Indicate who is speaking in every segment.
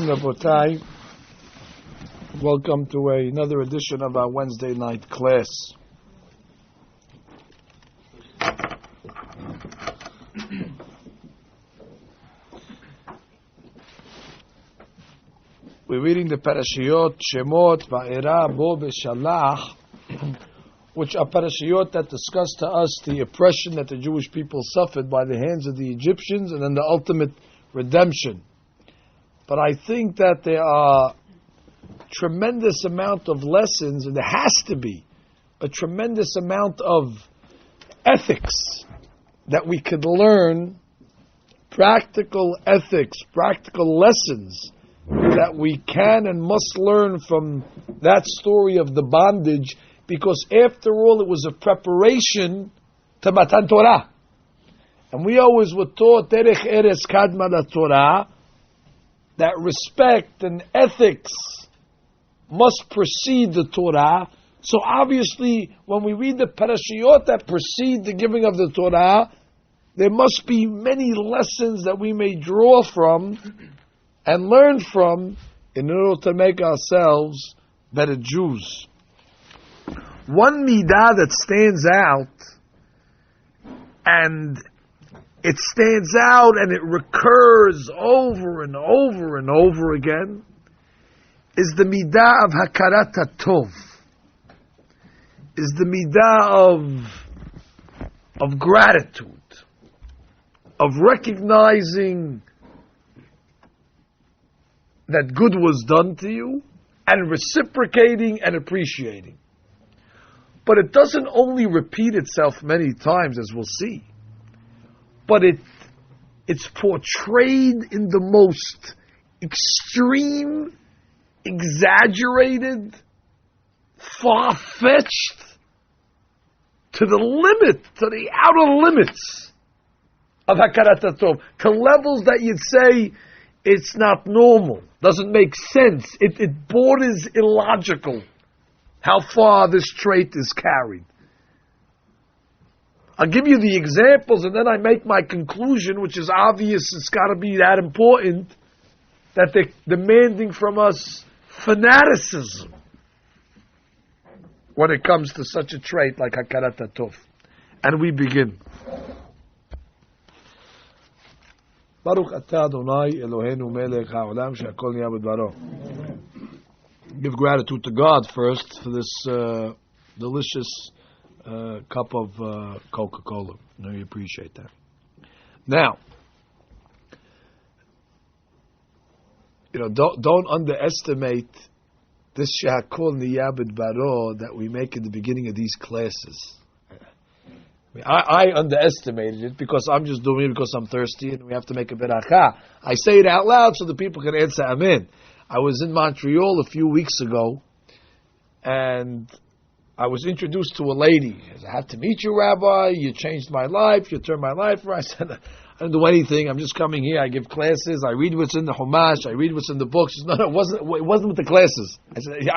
Speaker 1: Rabotai, welcome to another edition of our Wednesday night class. We're reading the Parashiyot, Shemot, Va'era, Bo, Beshalach, which are Parashiyot that discuss to us the oppression that the Jewish people suffered by the hands of the Egyptians and then the ultimate redemption. But I think that there are tremendous amount of lessons, and there has to be a tremendous amount of ethics that we could learn, practical ethics, practical lessons that we can and must learn from that story of the bondage, because after all it was a preparation to Matan Torah. And we always were taught Derech Eretz Kadma LaTorah, that respect and ethics must precede the Torah. So obviously, when we read the parashiyot that precede the giving of the Torah, there must be many lessons that we may draw from and learn from in order to make ourselves better Jews. One midah that stands out, and it stands out and it recurs over and over and over again, is the midah of hakarat hatov, is the midah of gratitude, of recognizing that good was done to you and reciprocating and appreciating. But it doesn't only repeat itself many times, as we'll see, but it's portrayed in the most extreme, exaggerated, far-fetched, to the limit, to the outer limits of Hakarat HaTov, to levels that you'd say it's not normal, doesn't make sense, it borders illogical how far this trait is carried. I'll give you the examples and then I make my conclusion, which is obvious. It's got to be that important that they're demanding from us fanaticism when it comes to such a trait like Hakarat HaTov. And we begin. Baruch atah Adonai Eloheinu melech haolam she'akol niyeh b'dvaro. Give gratitude to God first for this delicious cup of Coca-Cola. I know you appreciate that. Now, don't underestimate this Shehakol Niyeh B'Dvaro that we make in the beginning of these classes. I underestimated it because I'm just doing it because I'm thirsty and we have to make a beracha. I say it out loud so the people can answer Amen. I was in Montreal a few weeks ago and I was introduced to a lady. I said, I have to meet you, Rabbi. You changed my life. You turned my life around. I said, I don't do anything. I'm just coming here. I give classes. I read what's in the Chumash. I read what's in the books. She said, no, it wasn't with the classes. I said,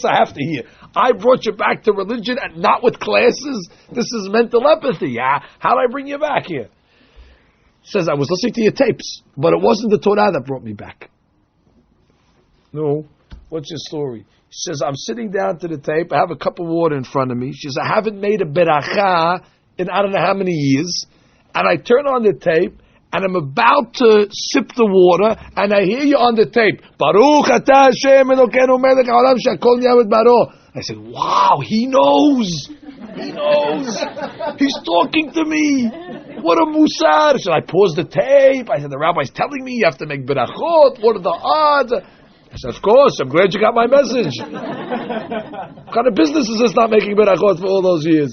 Speaker 1: I have to hear. I brought you back to religion and not with classes. This is mental empathy. How did I bring you back here? She says, I was listening to your tapes, but it wasn't the Torah that brought me back. No. What's your story? She says, I'm sitting down to the tape. I have a cup of water in front of me. She says, I haven't made a beracha in I don't know how many years. And I turn on the tape, and I'm about to sip the water, and I hear you on the tape. Baruch atah Hashem Elokeinu melech haolam she'akol niyeh b'dvaro. I said, wow, he knows. He knows. He's talking to me. What a musar. So I paused the tape. I said, the rabbi's telling me you have to make berachot. What are the odds? I said, of course, I'm glad you got my message. What kind of business is this not making berachot for all those years?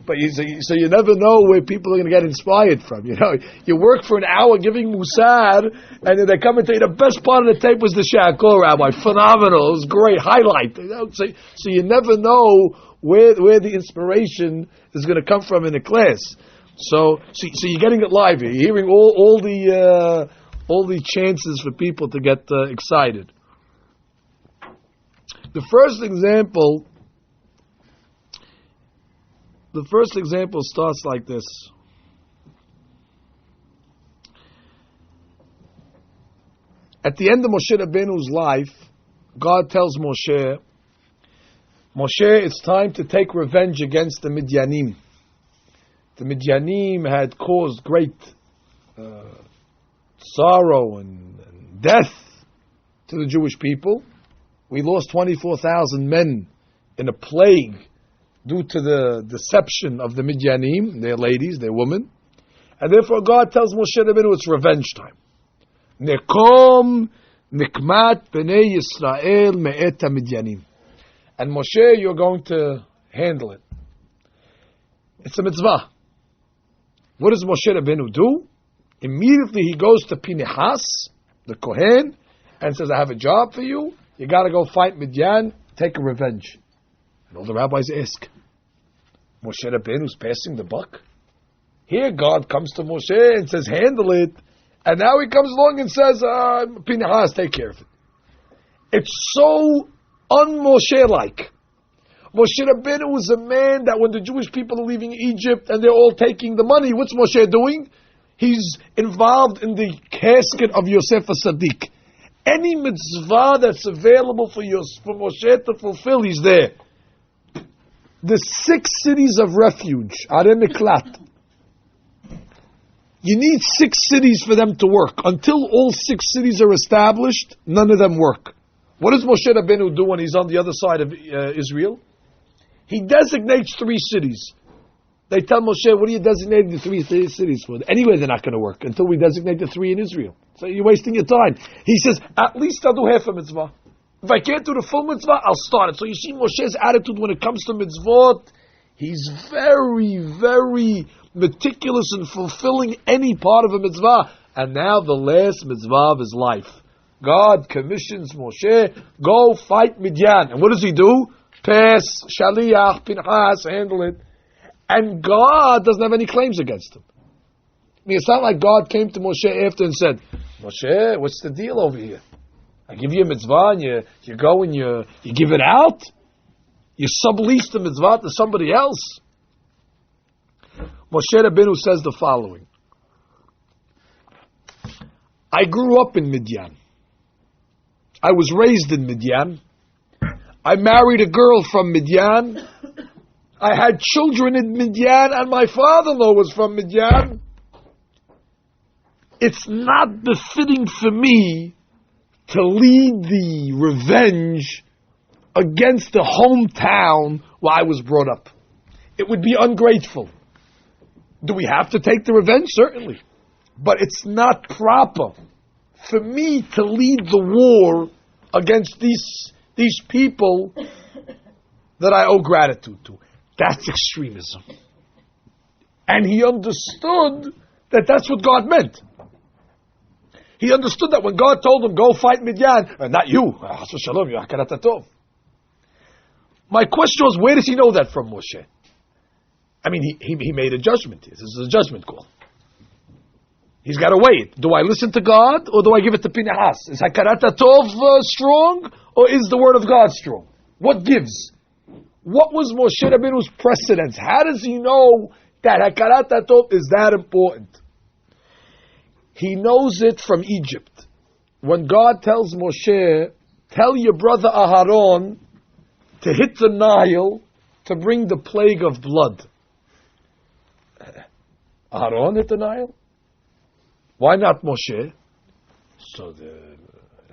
Speaker 1: But so you never know where people are going to get inspired from. You work for an hour giving musar, and then they come and tell you the best part of the tape was the Shehakol, Rabbi. Phenomenal. It was great. Highlight. So you never know where the inspiration is going to come from in a class. So you're getting it live here. You're hearing all the chances for people to get excited. The first example starts like this. At the end of Moshe Rabbeinu's life, God tells Moshe, it's time to take revenge against the Midyanim. The Midyanim had caused great sorrow and death to the Jewish people. We lost 24,000 men in a plague due to the deception of the Midyanim, their ladies, their women. And therefore God tells Moshe Rabbeinu it's revenge time. Nekom nikmat b'nei Yisrael me'et Midyanim. And Moshe, you're going to handle it. It's a mitzvah. What does Moshe Rabbeinu do? Immediately he goes to Pinehas, the Kohen, and says, I have a job for you. You got to go fight Midyan, take a revenge. And all the rabbis ask, Moshe Rabbeinu's passing the buck? Here God comes to Moshe and says, handle it. And now he comes along and says, Pinehas, take care of it. It's so un-Moshe-like. Moshe Rabbeinu was a man that when the Jewish people are leaving Egypt and they're all taking the money, what's Moshe doing? He's involved in the casket of Yosef HaSadiq. Any mitzvah that's available for Moshe to fulfill, he's there. The 6 cities of refuge, Arei Miklat. You need 6 cities for them to work. Until all 6 cities are established, none of them work. What does Moshe Rabbeinu do when he's on the other side of Israel? He designates 3 cities. They tell Moshe, what are you designating the 3 cities for? Anyway, they're not going to work until we designate the 3 in Israel. So you're wasting your time. He says, at least I'll do half a mitzvah. If I can't do the full mitzvah, I'll start it. So you see Moshe's attitude when it comes to mitzvot, he's very, very meticulous in fulfilling any part of a mitzvah. And now the last mitzvah of his life. God commissions Moshe, go fight Midyan. And what does he do? Pass, Shaliach, Pinchas, handle it. And God doesn't have any claims against him. I mean, it's not like God came to Moshe after and said, Moshe, what's the deal over here? I give you a mitzvah and you go and you give it out? You sublease the mitzvah to somebody else? Moshe Rabbeinu says the following. I grew up in Midyan. I was raised in Midyan. I married a girl from Midyan. I had children in Midyan, and my father-in-law was from Midyan. It's not befitting for me to lead the revenge against the hometown where I was brought up. It would be ungrateful. Do we have to take the revenge? Certainly. But it's not proper for me to lead the war against these people that I owe gratitude to. That's extremism. And he understood that that's what God meant. He understood that when God told him, go fight Midyan, not you, my question was, where does he know that from, Moshe? I mean, he made a judgment. This is a judgment call. He's got to weigh it. Do I listen to God or do I give it to Pinehas? Is Hakarat HaTov strong or is the word of God strong? What gives? What was Moshe Rabbeinu's precedence? How does he know that Hakarat HaTov is that important? He knows it from Egypt. When God tells Moshe, tell your brother Aharon to hit the Nile to bring the plague of blood. Aharon hit the Nile? Why not Moshe? So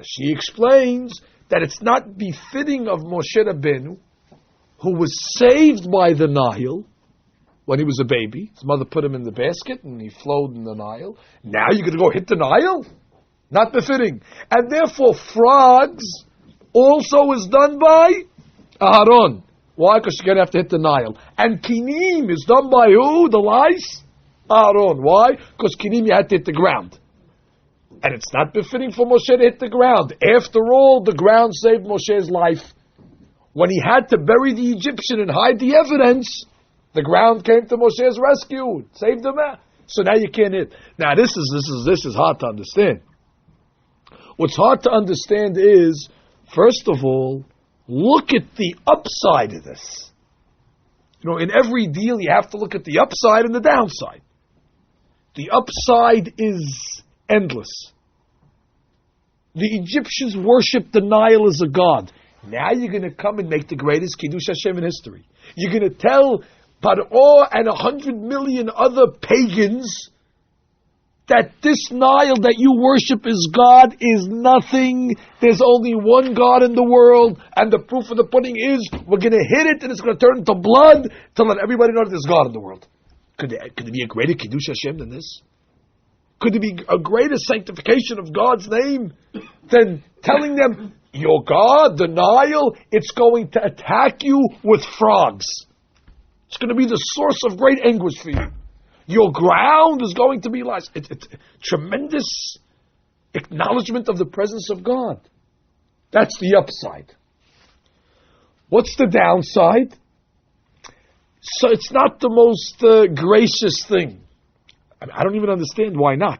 Speaker 1: she explains that it's not befitting of Moshe Rabbeinu, who was saved by the Nile when he was a baby. His mother put him in the basket and he flowed in the Nile. Now you're going to go hit the Nile? Not befitting. And therefore frogs also is done by Aharon. Why? Because you're going to have to hit the Nile. And Kinim is done by who? The lice? Aharon. Why? Because Kinim you had to hit the ground. And it's not befitting for Moshe to hit the ground. After all, the ground saved Moshe's life. When he had to bury the Egyptian and hide the evidence, the ground came to Moshe's rescue, saved him out. So now you can't hit. Now this is hard to understand. What's hard to understand is, first of all, look at the upside of this. You know, in every deal you have to look at the upside and the downside. The upside is endless. The Egyptians worshipped the Nile as a god. Now you're going to come and make the greatest Kiddush Hashem in history. You're going to tell Paro and 100 million other pagans that this Nile that you worship as God is nothing. There's only one God in the world, and the proof of the pudding is we're going to hit it and it's going to turn into blood to let everybody know that there's God in the world. Could there be a greater Kiddush Hashem than this? Could there be a greater sanctification of God's name than telling them, your God, the Nile, it's going to attack you with frogs. It's going to be the source of great anguish for you. Your ground is going to be like it's tremendous acknowledgement of the presence of God. That's the upside. What's the downside? So it's not the most gracious thing. I don't even understand why not.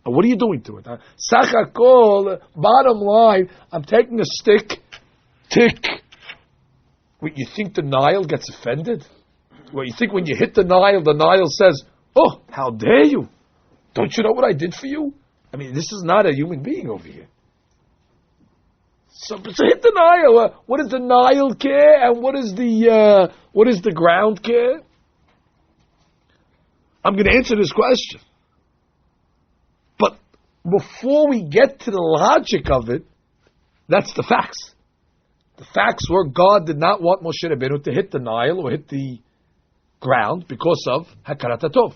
Speaker 1: What are you doing to it? Sachakol, bottom line, I'm taking a stick, tick. What, you think the Nile gets offended? Well, you think when you hit the Nile says, oh, how dare you? Don't you know what I did for you? I mean, this is not a human being over here. So hit the Nile. What does the Nile care? And what does the ground care? I'm going to answer this question. But before we get to the logic of it, that's the facts. The facts were God did not want Moshe Rabbeinu to hit the Nile or hit the ground because of Hakarat HaTov.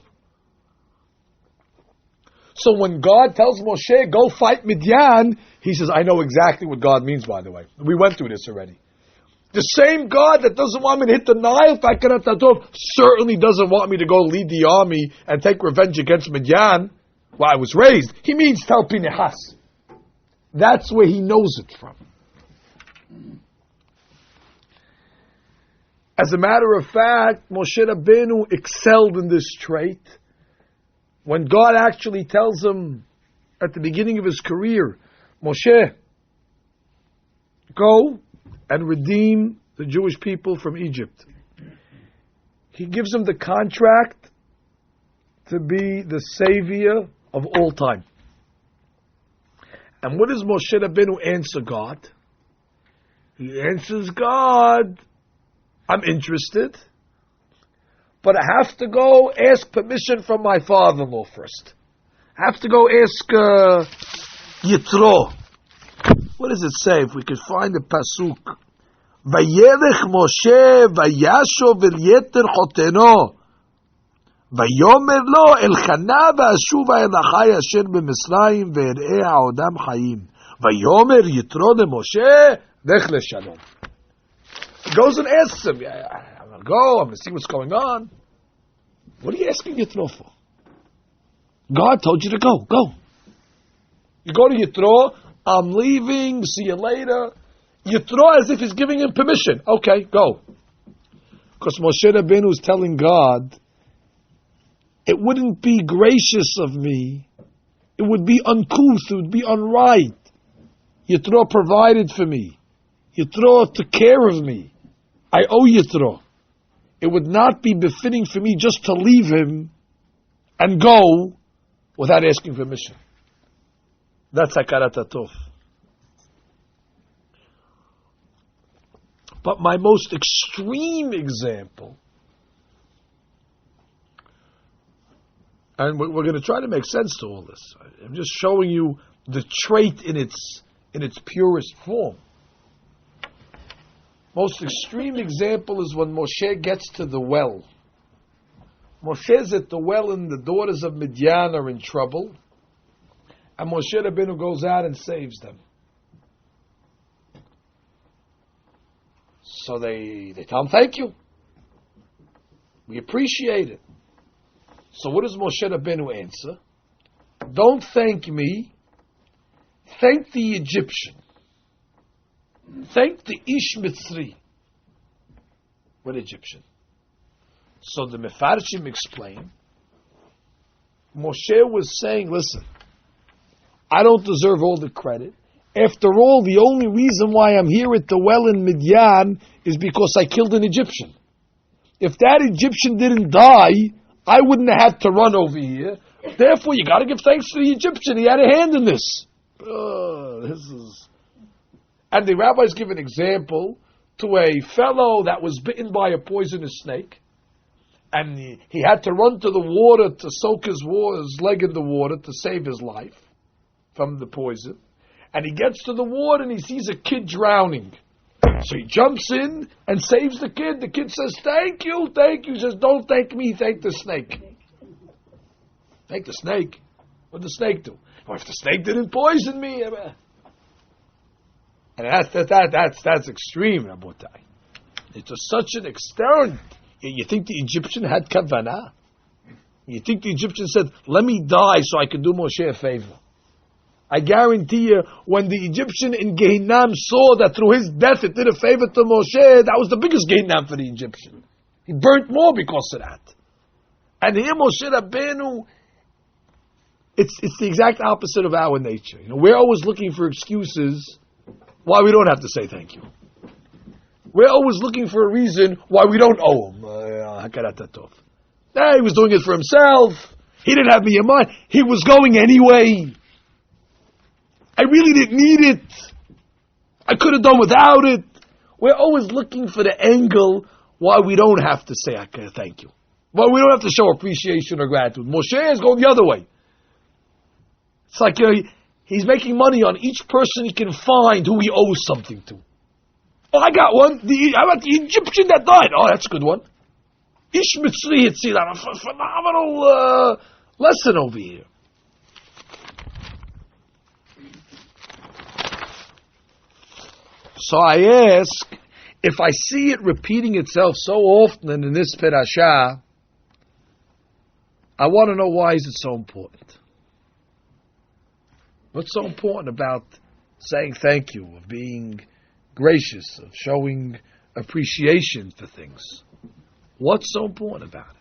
Speaker 1: So when God tells Moshe, go fight Midian, he says, I know exactly what God means, by the way. We went through this already. The same God that doesn't want me to hit the Nile, Hakarat HaTov, certainly doesn't want me to go lead the army and take revenge against Midian, where I was raised. He means tell Pinehas. That's where he knows it from. As a matter of fact, Moshe Rabbeinu excelled in this trait. When God actually tells him at the beginning of his career, Moshe, go and redeem the Jewish people from Egypt. He gives him the contract to be the savior of all time. And what does Moshe Rabbeinu answer God? He answers God, I'm interested, but I have to go ask permission from my father-in-law first. I have to go ask Yitro. What does it say? If we could find the pasuk. Vayelech Moshe vayashov el yeter choteno. Vayomer lo elchana v'ashuva el achai asher b'Mitzrayim ve'er'eh ha'odam chayim. Vayomer Yitro le Moshe lech leshalom. He goes and asks him, I'm going to go, I'm going to see what's going on. What are you asking Yitro for? God told you to go. Go. You go to Yitro, I'm leaving, see you later. Yitro as if he's giving him permission. Okay, go. Because Moshe Rabbeinu is telling God, it wouldn't be gracious of me. It would be uncouth. It would be unright. Yitro provided for me. Yitro took care of me. I owe Yitro. It would not be befitting for me just to leave him and go without asking permission. That's Hakarat HaTov. But my most extreme example, and we're going to try to make sense to all this. I'm just showing you the trait in its purest form. Most extreme example is when Moshe gets to the well. Moshe's at the well and the daughters of Midian are in trouble. And Moshe Rabbeinu goes out and saves them. So they tell him, thank you. We appreciate it. So what does Moshe Rabbeinu answer? Don't thank me. Thank the Egyptian. Thank the Ish Mitzri. What Egyptian? So the Mefarshim explain, Moshe was saying, listen, I don't deserve all the credit. After all, the only reason why I'm here at the well in Midian is because I killed an Egyptian. If that Egyptian didn't die, I wouldn't have had to run over here. Therefore, you got to give thanks to the Egyptian. He had a hand in this. This is... And the rabbis give an example to a fellow that was bitten by a poisonous snake, and he had to run to the water to soak his leg in the water to save his life from the poison. And he gets to the water and he sees a kid drowning. So he jumps in and saves the kid. The kid says, thank you, thank you. He says, don't thank me, thank the snake. Thank the snake? What did the snake do? Well, if the snake didn't poison me... And that's extreme, Rabotai. It's to such an extent. You think the Egyptian had kavanah? You think the Egyptian said, let me die so I can do Moshe a favor? I guarantee you, when the Egyptian in Gehinnom saw that through his death it did a favor to Moshe, that was the biggest Gehinnom for the Egyptian. He burnt more because of that. And here Moshe Rabbeinu, it's the exact opposite of our nature. We're always looking for excuses why we don't have to say thank you. We're always looking for a reason why we don't owe him. He was doing it for himself. He didn't have me in mind. He was going anyway. I really didn't need it. I could have done without it. We're always looking for the angle why we don't have to say thank you. Why we don't have to show appreciation or gratitude. Moshe is going the other way. It's like he's making money on each person he can find who he owes something to. Oh, I got one. How about the Egyptian that died? Oh, that's a good one. Ish Mitzri Hitzilah. A phenomenal lesson over here. So I ask, if I see it repeating itself so often in this parasha, I want to know, why is it so important? What's so important about saying thank you, of being gracious, of showing appreciation for things? What's so important about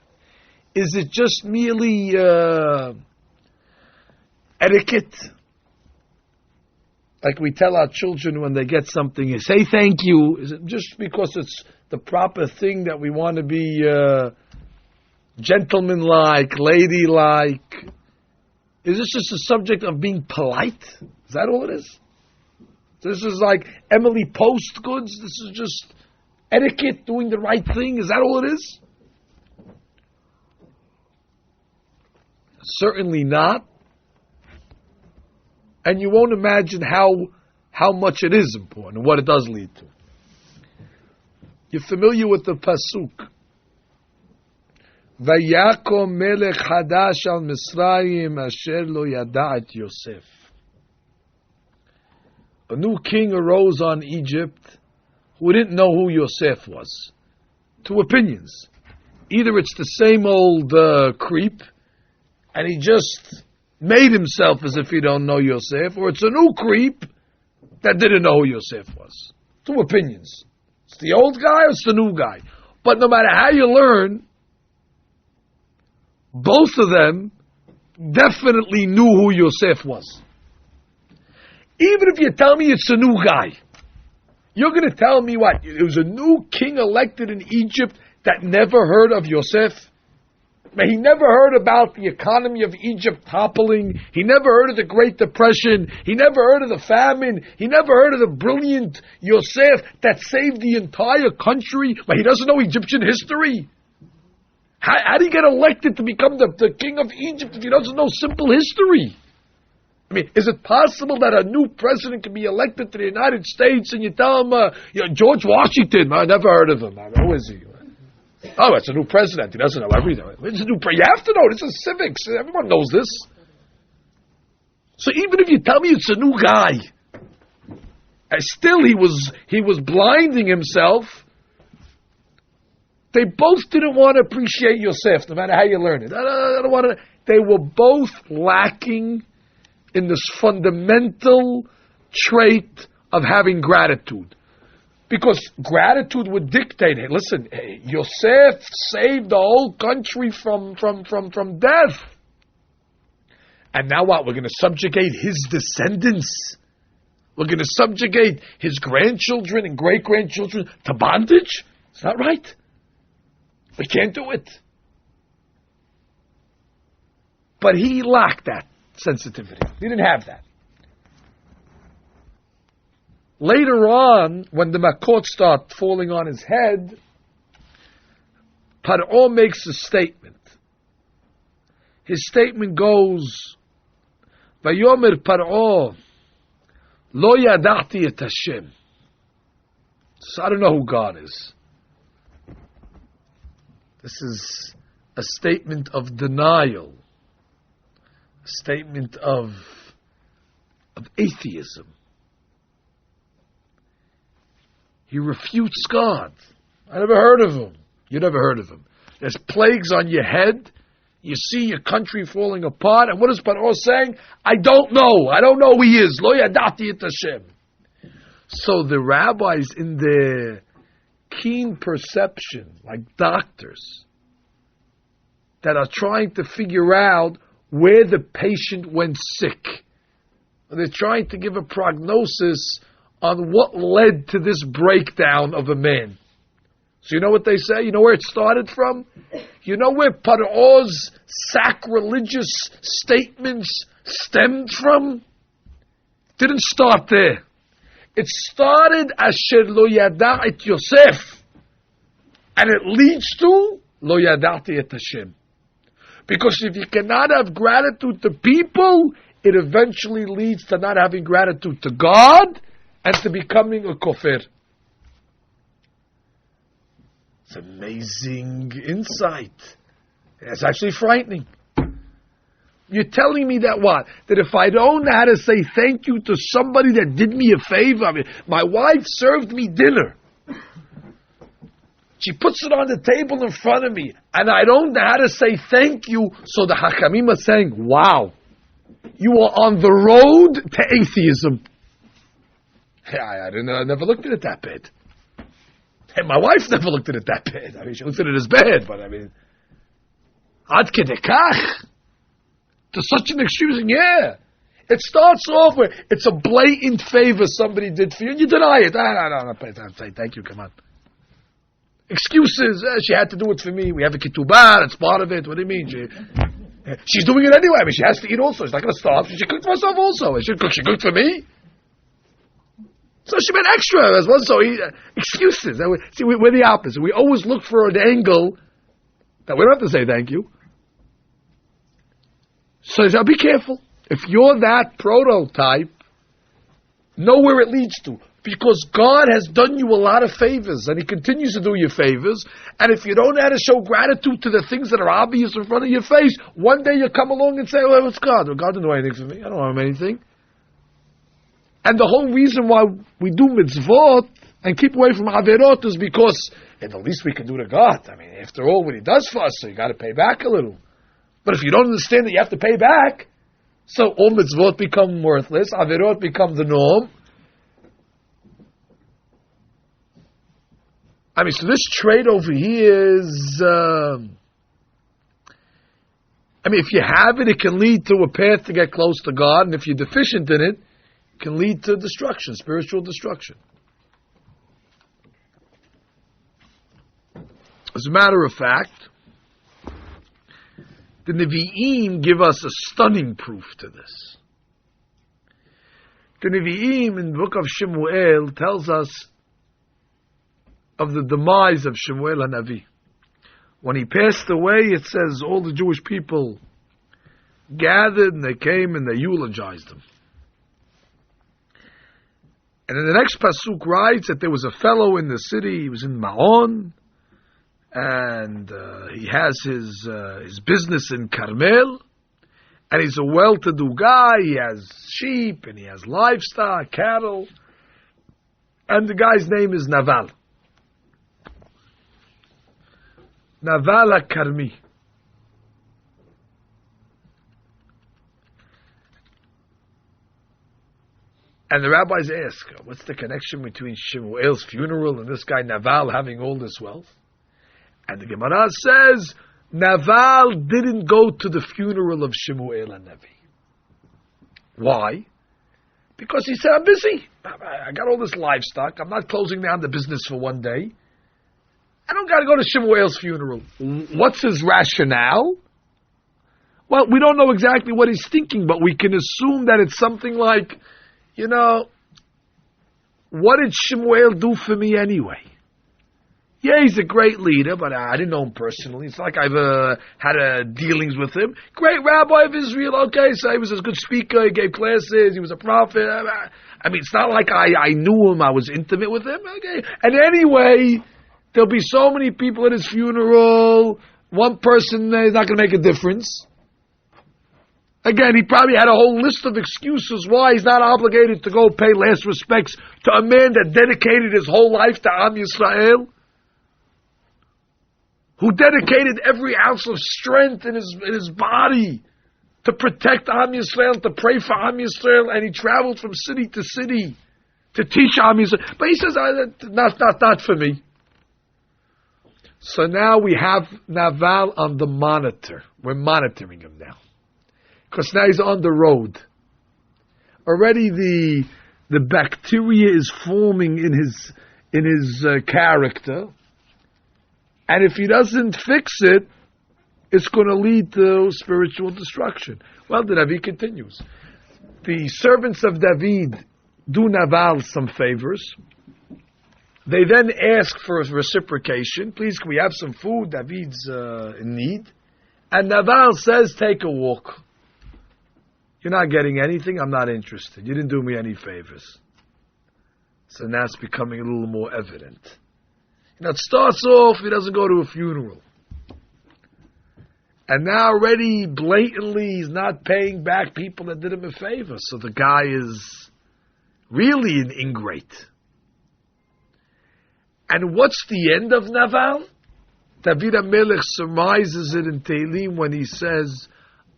Speaker 1: it? Is it just merely etiquette? Like we tell our children when they get something, say thank you. Is it just because it's the proper thing that we want to be gentlemanlike, ladylike? Is this just a subject of being polite? Is that all it is? This is like Emily Post goods? This is just etiquette, doing the right thing? Is that all it is? Certainly not. And you won't imagine how much it is important and what it does lead to. You're familiar with the pasuk. Vayakom melech hadash al Misraim asher lo yada et Yosef. A new king arose on Egypt who didn't know who Yosef was. Two opinions. Either it's the same old creep, and he just made himself as if he don't know Yosef, or it's a new creep that didn't know who Yosef was. Two opinions. It's the old guy or it's the new guy. But no matter how you learn, both of them definitely knew who Yosef was. Even if you tell me it's a new guy, you're going to tell me what? It was a new king elected in Egypt that never heard of Yosef? He never heard about the economy of Egypt toppling. He never heard of the Great Depression. He never heard of the famine. He never heard of the brilliant Yosef that saved the entire country. But he doesn't know Egyptian history. How do you get elected to become the king of Egypt if he doesn't know simple history? I mean, is it possible that a new president can be elected to the United States and you tell him, George Washington, I never heard of him. Who is he? Oh, it's a new president. He doesn't know everything. It's a new you have to know. This is civics. Everyone knows this. So even if you tell me it's a new guy, still he was blinding himself. They both didn't want to appreciate Yosef, no matter how you learn it. I don't want to. They were both lacking in this fundamental trait of having gratitude. Because gratitude would dictate, hey, listen, Yosef saved the whole country from death. And now what? We're going to subjugate his descendants. We're going to subjugate his grandchildren and great-grandchildren to bondage? Is that right? We can't do it. But he lacked that sensitivity. He didn't have that. Later on, when the makot start falling on his head, Paro makes a statement. His statement goes, Vayomer Paro, Lo yada'ti et Hashem. So I don't know who God is. This is a statement of denial, a statement of atheism. He refutes God. I never heard of him. You never heard of him. There's plagues on your head. You see your country falling apart. And what is Paro saying? I don't know. I don't know who he is. Lo yadati et Hashem. So the rabbis, in their keen perception, like doctors, that are trying to figure out where the patient went sick. They're trying to give a prognosis on what led to this breakdown of a man. So you know what they say? You know where it started from? You know where Paro's sacrilegious statements stemmed from? Didn't start there. It started Asher lo yada et Yosef. And it leads to lo yadati et Hashem. Because if you cannot have gratitude to people, it eventually leads to not having gratitude to God and to becoming a kofir. It's amazing insight. It's actually frightening. You're telling me that what? That if I don't know how to say thank you to somebody that did me a favor, I mean, my wife served me dinner. She puts it on the table in front of me, and I don't know how to say thank you, so the Hakamim are saying, wow, you are on the road to atheism. I never looked at it that bad. And my wife never looked at it that bad. I mean, she looked at it as bad, but I mean, ad kedekach, to such an extreme, yeah. It starts off where it's a blatant favor somebody did for you, and you deny it. No, say thank you, come on. Excuses, she had to do it for me. We have a ketubah, it's part of it. What do you mean? She's doing it anyway. I mean, she has to eat also. She's not going to starve. She cooked for herself also. She cooked for me. So she made extra as well. So excuses. See, we're the opposite. We always look for an angle that we don't have to say thank you. So now be careful. If you're that prototype, know where it leads to. Because God has done you a lot of favors, and He continues to do you favors. And if you don't know how to show gratitude to the things that are obvious in front of your face, one day you'll come along and say, well, it's God. Well, God didn't do anything for me. I don't have anything. And the whole reason why we do mitzvot and keep away from averot is because it's the least we can do to God. I mean, after all, what He does for us, so you got to pay back a little. But if you don't understand that you have to pay back, so all mitzvot become worthless, averot become the norm. I mean, so this trait over here is, if you have it, it can lead to a path to get close to God, and if you're deficient in it, it can lead to destruction, spiritual destruction. As a matter of fact, the Nevi'im give us a stunning proof to this. The Nevi'im in the book of Shemuel tells us of the demise of Shemuel HaNavi. When he passed away, it says all the Jewish people gathered and they came and they eulogized him. And then the next pasuk writes that there was a fellow in the city, he was in Ma'on, and he has his business in Carmel, and he's a well-to-do guy, he has sheep and he has livestock, cattle, and the guy's name is Naval. Naval HaKarmi. And the rabbis ask, what's the connection between Shemuel's funeral and this guy Naval having all this wealth? And the Gemara says, Naval didn't go to the funeral of Shemuel HaNavi. Why? Because he said, I'm busy. I got all this livestock. I'm not closing down the business for one day. I don't got to go to Shemuel's funeral. What's his rationale? Well, we don't know exactly what he's thinking, but we can assume that it's something like, what did Shemuel do for me anyway? Yeah, he's a great leader, but I didn't know him personally. It's not like I've had dealings with him. Great rabbi of Israel, okay, so he was a good speaker, he gave classes, he was a prophet. I mean, it's not like I knew him, I was intimate with him, okay. And anyway, there'll be so many people at his funeral, one person is not going to make a difference. Again, he probably had a whole list of excuses why he's not obligated to go pay last respects to a man that dedicated his whole life to Am Yisrael, who dedicated every ounce of strength in his body to protect Am Yisrael, to pray for Am Yisrael, and he traveled from city to city to teach Am Yisrael. But he says, not for me. So now we have Naval on the monitor. We're monitoring him now. Because now he's on the road. Already the bacteria is forming in his character. And if he doesn't fix it, it's going to lead to spiritual destruction. Well, the Navi continues. The servants of David do Naval some favors. They then ask for reciprocation. Please, can we have some food? David's in need. And Naval says, take a walk. You're not getting anything, I'm not interested. You didn't do me any favors. So now it's becoming a little more evident. It starts off, he doesn't go to a funeral. And now already, blatantly, he's not paying back people that did him a favor. So the guy is really an ingrate. And what's the end of Naval? David HaMelech surmises it in Tehillim when he says,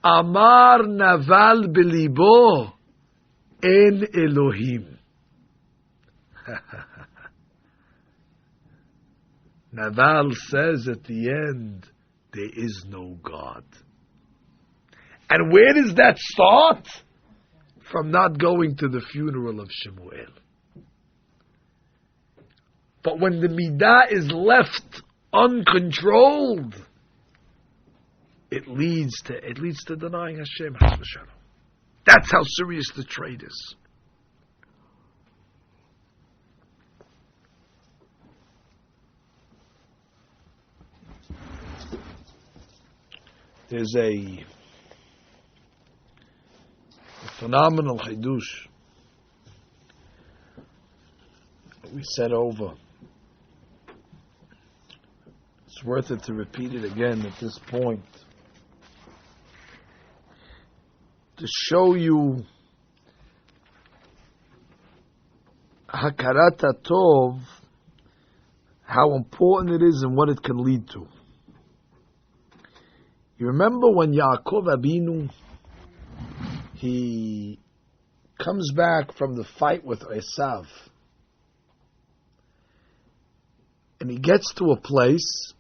Speaker 1: Amar Naval belibo en Elohim. Naval says at the end, there is no God. And where does that start? From not going to the funeral of Shemuel. But when the midah is left uncontrolled, it leads to denying Hashem. That's how serious the trait is. There's a phenomenal Hidush we said over. It's worth it to repeat it again at this point, to show you Hakarat HaTov, how important it is and what it can lead to. You remember when Yaakov Abinu, he comes back from the fight with Esav, and he gets to a place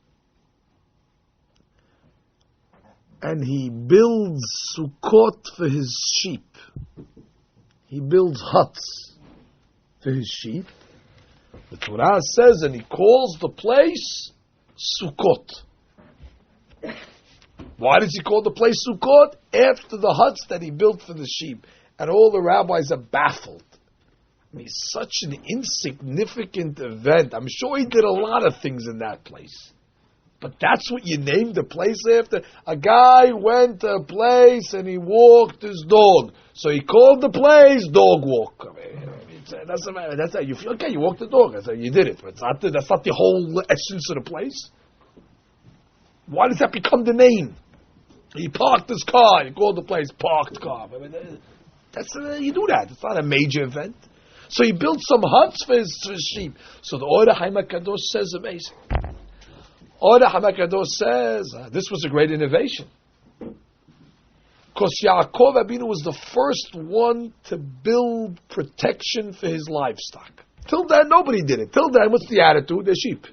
Speaker 1: and he builds sukkot for his sheep. He builds huts for his sheep. The Torah says, and he calls the place Sukkot. Why does he call the place Sukkot? After the huts that he built for the sheep. And all the rabbis are baffled. I mean, such an insignificant event. I'm sure he did a lot of things in that place. But that's what you named the place after? A guy went to a place and he walked his dog. So he called the place Dog Walk. I mean, doesn't matter. That's how you feel. Okay, you walked the dog. That's how you did it. But that's not the whole essence of the place. Why does that become the name? He parked his car. He called the place Parked Car. I mean, you do that. It's not a major event. So he built some huts for his sheep. So the Order HaMakadosh says amazing. Order HaMakadosh says this was a great innovation. Because Yaakov Abinu was the first one to build protection for his livestock. Till then, nobody did it. Till then, what's the attitude? They're sheep.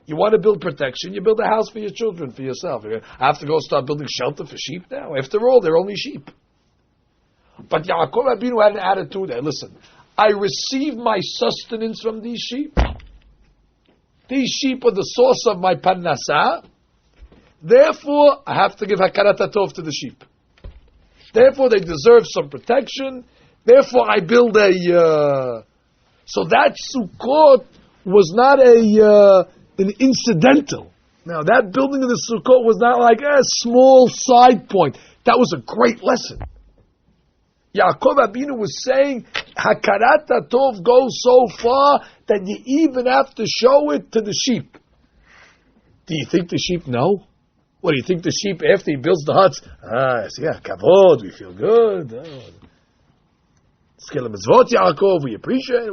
Speaker 1: You want to build protection, you build a house for your children, for yourself. I have to go start building shelter for sheep now. After all, they're only sheep. But Yaakov Abinu had an attitude that, listen, I receive my sustenance from these sheep. These sheep are the source of my parnasah. Therefore, I have to give hakarat hatov to the sheep. Therefore, they deserve some protection. Therefore, I build a So that Sukkot was not an incidental. Now that building of the Sukkot was not like a small side point. That was a great lesson. Yaakov Abinu was saying, Hakarat Tov goes so far that you even have to show it to the sheep. Do you think the sheep know? What do you think the sheep, after he builds the huts, kavod, we feel good. Skil mitzvot Yaakov, we appreciate it.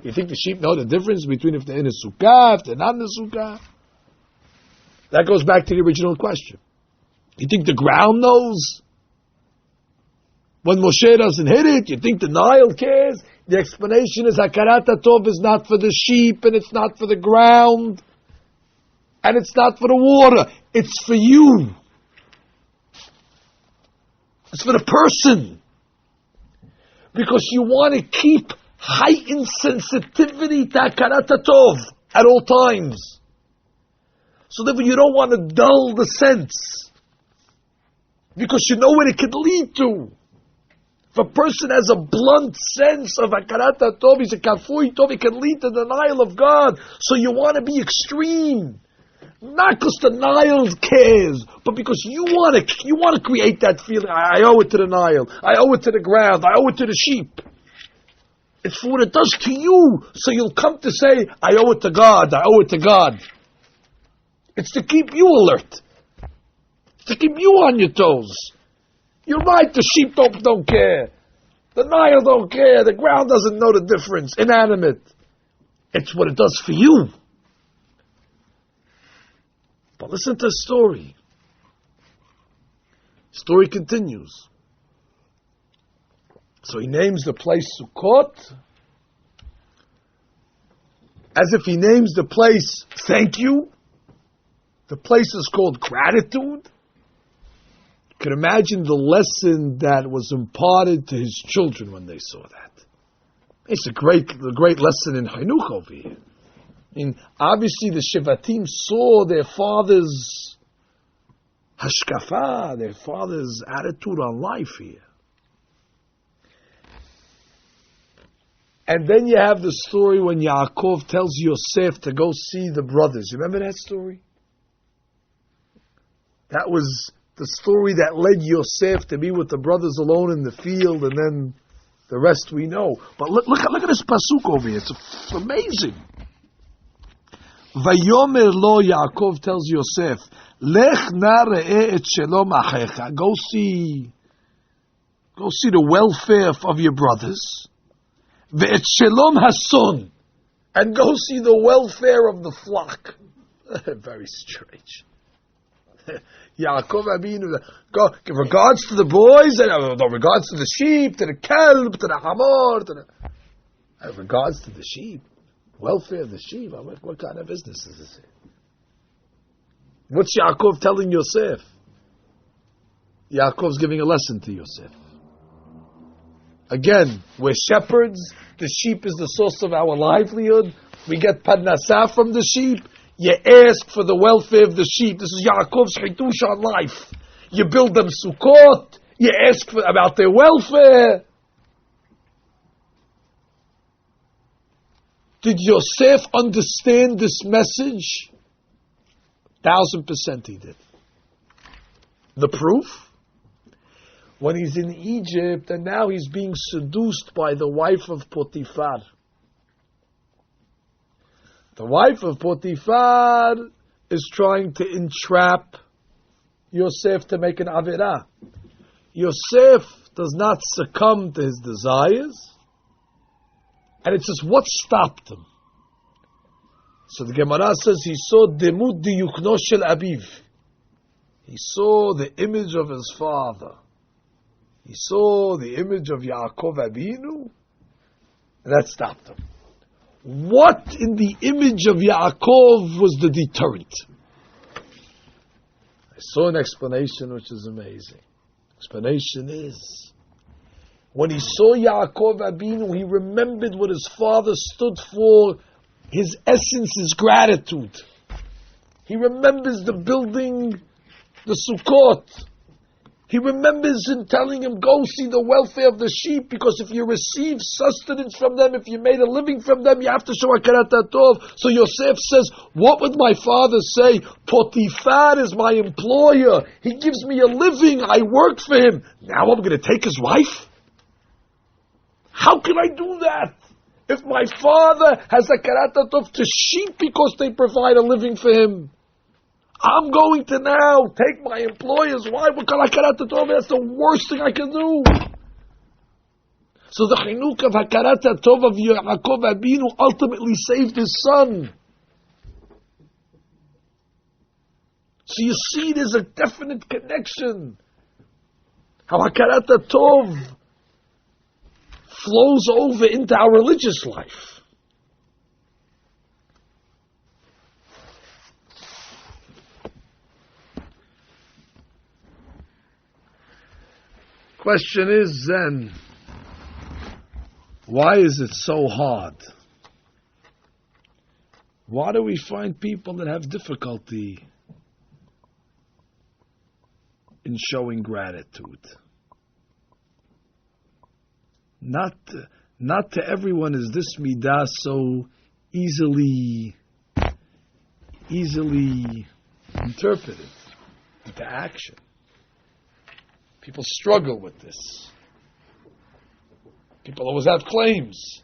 Speaker 1: You think the sheep know the difference between if they're in a sukkah, if they're not in a sukkah? That goes back to the original question. You think the ground knows? When Moshe doesn't hit it, you think the Nile cares? The explanation is Hakarat Tov is not for the sheep, and it's not for the ground, and it's not for the water. It's for you. It's for the person. Because you want to keep heightened sensitivity to Hakarat Tov at all times. So therefore you don't want to dull the sense. Because you know what it could lead to. If a person has a blunt sense of Hakarat Tov, he's a kafui tov, it can lead to denial of God. So you want to be extreme. Not because the Nile cares, but because you want to create that feeling. I owe it to the Nile. I owe it to the ground. I owe it to the sheep. It's for what it does to you. So you'll come to say, I owe it to God. I owe it to God. It's to keep you alert. It's to keep you on your toes. You're right, the sheep don't care. The Nile don't care. The ground doesn't know the difference. Inanimate. It's what it does for you. But listen to the story. The story continues. So he names the place Sukkot, as if he names the place thank you. The place is called gratitude. You can imagine the lesson that was imparted to his children when they saw that. It's a great lesson in Chinuch over here. I mean, obviously the Shevatim saw their father's hashkafa, their father's attitude on life here. And then you have the story when Yaakov tells Yosef to go see the brothers. You remember that story? That was the story that led Yosef to be with the brothers alone in the field, and then the rest we know. But look at this pasuk over here. It's amazing. Vayomer lo, Yaakov tells Yosef, Lech na re'eh et shelom achecha. Go see the welfare of your brothers. Ve'et shelom hason. And go see the welfare of the flock. Very strange. Yaakov Abinu, go give regards to the boys, and regards to the sheep, to the kelb, to the hamor, regards to the sheep, welfare of the sheep. What kind of business is this? What's Yaakov telling Yosef? Yaakov's giving a lesson to Yosef. Again, we're shepherds. The sheep is the source of our livelihood. We get parnasah from the sheep. You ask for the welfare of the sheep. This is Yaakov's chitush on life. You build them sukkot. You ask about their welfare. Did Yosef understand this message? 1000% he did. The proof? When he's in Egypt and now he's being seduced by the wife of Potiphar. The wife of Potiphar is trying to entrap Yosef to make an avirah. Yosef does not succumb to his desires, and it says, what stopped him? So the Gemara says he saw demut diyukno shel abiv. He saw the image of his father. He saw the image of Yaakov Abinu, and that stopped him. What in the image of Yaakov was the deterrent? I saw an explanation which is amazing. Explanation is, when he saw Yaakov Abinu, he remembered what his father stood for. His essence is gratitude. He remembers the building, the Sukkot. He remembers him telling him, go see the welfare of the sheep, because if you receive sustenance from them, if you made a living from them, you have to show hakarat tov. So Yosef says, what would my father say? Potifar is my employer. He gives me a living. I work for him. Now I'm going to take his wife? How can I do that? If my father has hakarat tov to sheep because they provide a living for him, I'm going to now take my employer's wife. That's the worst thing I can do. So the chinuk of hakarat tov of Yaakov Abinu ultimately saved his son. So you see, there's a definite connection. How hakarat tov flows over into our religious life. Question is then, why is it so hard? Why do we find people that have difficulty in showing gratitude? Not to everyone is this midah so easily interpreted into action. People struggle with this. People always have claims.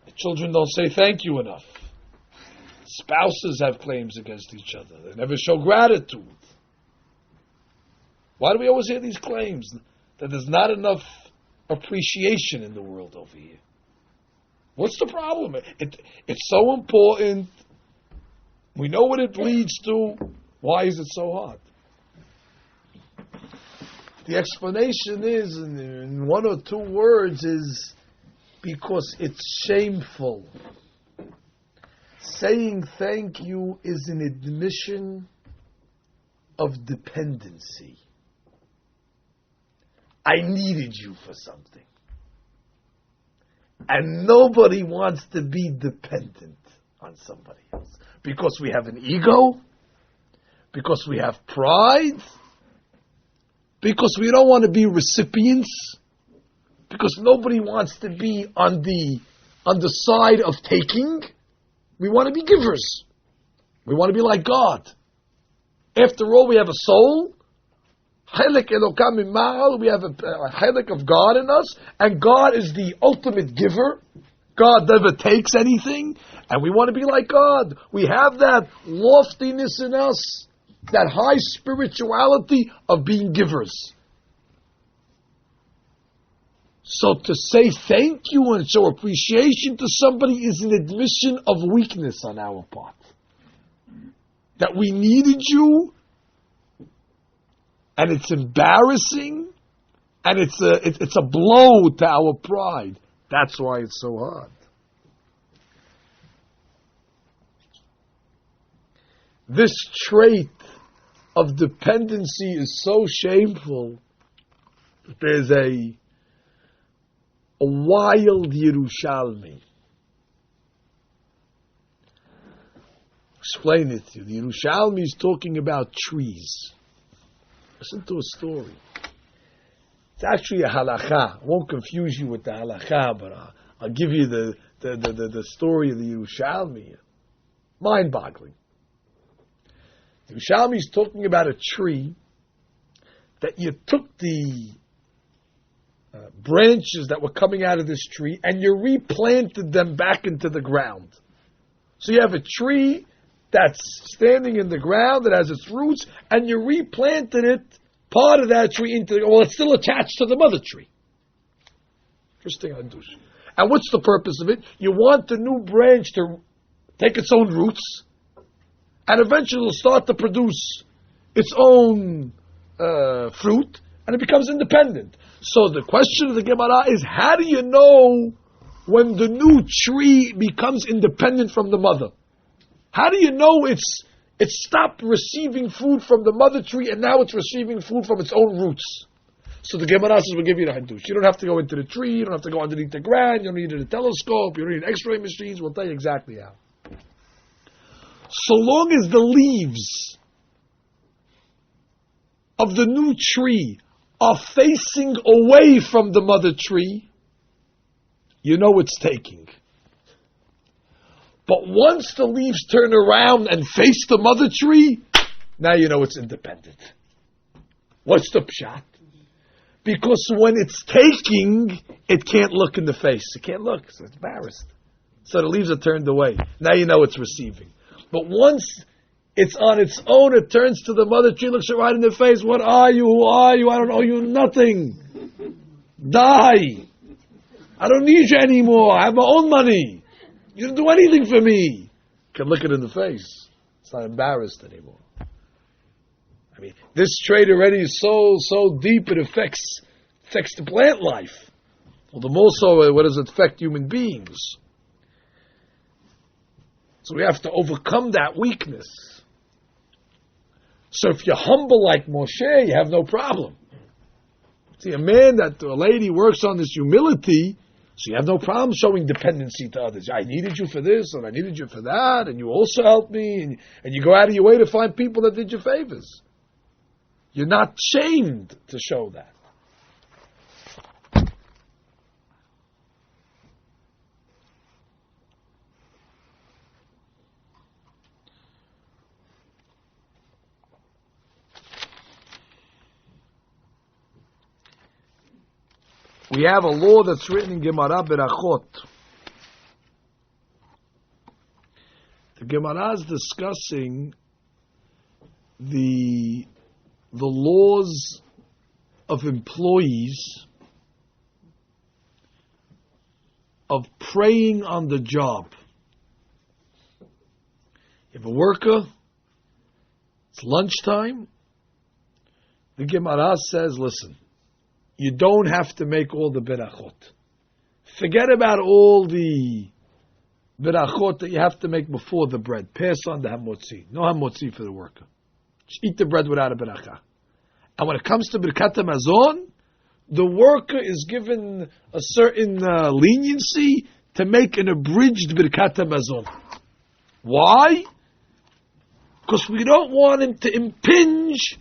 Speaker 1: The children don't say thank you enough. Spouses have claims against each other. They never show gratitude. Why do we always hear these claims? That there's not enough appreciation in the world over here. What's the problem? It's so important. We know what it leads to. Why is it so hard? The explanation is, in one or two words, is because it's shameful. Saying thank you is an admission of dependency. I needed you for something. And nobody wants to be dependent on somebody else. Because we have an ego, because we have pride, because we don't want to be recipients, because nobody wants to be on the side of taking. We want to be givers. We want to be like God. After all, we have a soul. Chelek Elokam Mima'al. We have a chelek of God in us, and God is the ultimate giver. God never takes anything, and we want to be like God. We have that loftiness in us, that high spirituality of being givers. So to say thank you and show appreciation to somebody is an admission of weakness on our part. That we needed you, and it's embarrassing, and it's a blow to our pride. That's why it's so hard. This trait of dependency is so shameful that there's a wild Yerushalmi. Explain it to you. The Yerushalmi is talking about trees. Listen to a story. It's actually a halakha. I won't confuse you with the halakha, but I'll give you the story of the Yerushalmi. Mind-boggling. The Yerushalmi is talking about a tree that you took the branches that were coming out of this tree and you replanted them back into the ground. So you have a tree that's standing in the ground, that has its roots, and you replanted it, part of that tree, it's still attached to the mother tree. Interesting, Hadush. And what's the purpose of it? You want the new branch to take its own roots, and eventually it'll start to produce its own fruit, and it becomes independent. So the question of the Gemara is, how do you know when the new tree becomes independent from the mother? How do you know it's stopped receiving food from the mother tree and now it's receiving food from its own roots? So the Gemara says, we'll give you the hadush. You don't have to go into the tree, you don't have to go underneath the ground, you don't need a telescope, you don't need x-ray machines, we'll tell you exactly how. So long as the leaves of the new tree are facing away from the mother tree, you know it's taking. But once the leaves turn around and face the mother tree, now you know it's independent. What's the pshat? Because when it's taking, it can't look in the face. It can't look, so it's embarrassed. So the leaves are turned away. Now you know it's receiving. But once it's on its own, it turns to the mother tree, looks it right in the face. What are you? Who are you? I don't owe you nothing. Die. I don't need you anymore. I have my own money. You didn't do anything for me. Can look it in the face. It's not embarrassed anymore. I mean, this trait already is so deep it affects the plant life. Well, the more so, what does it affect human beings? So we have to overcome that weakness. So if you're humble like Moshe, you have no problem. See, a lady works on this humility, so you have no problem showing dependency to others. I needed you for this, and I needed you for that, and you also helped me, and you go out of your way to find people that did you favors. You're not shamed to show that. We have a law that's written in Gemara Berachot. The Gemara is discussing the laws of employees of praying on the job. You have a worker, it's lunchtime, the Gemara says, listen, you don't have to make all the berachot. Forget about all the berachot that you have to make before the bread. Pass on the hamotzi. No hamotzi for the worker. Just eat the bread without a beracha. And when it comes to birkat hamazon, the worker is given a certain leniency to make an abridged birkat hamazon. Why? Because we don't want him to impinge